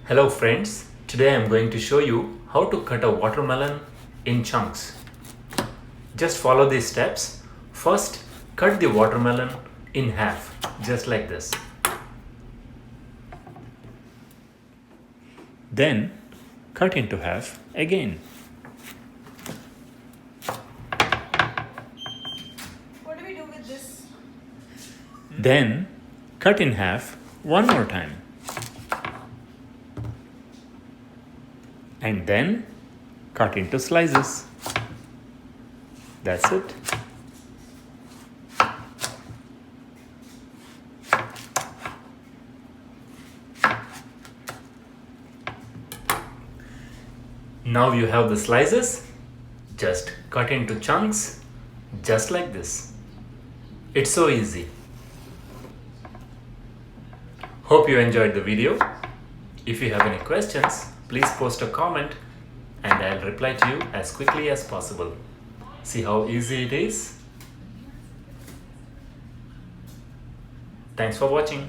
Hello friends, today I am going to show you how to cut a watermelon in chunks. Just follow these steps. First, cut the watermelon in half, just like this. Then, cut into half again. What do we do with this? Then, cut in half one more time. And then, cut into slices. That's it. Now you have the slices. Just cut into chunks, just like this. It's so easy. Hope you enjoyed the video. If you have any questions, please post a comment and I'll reply to you as quickly as possible. See how easy it is? Thanks for watching.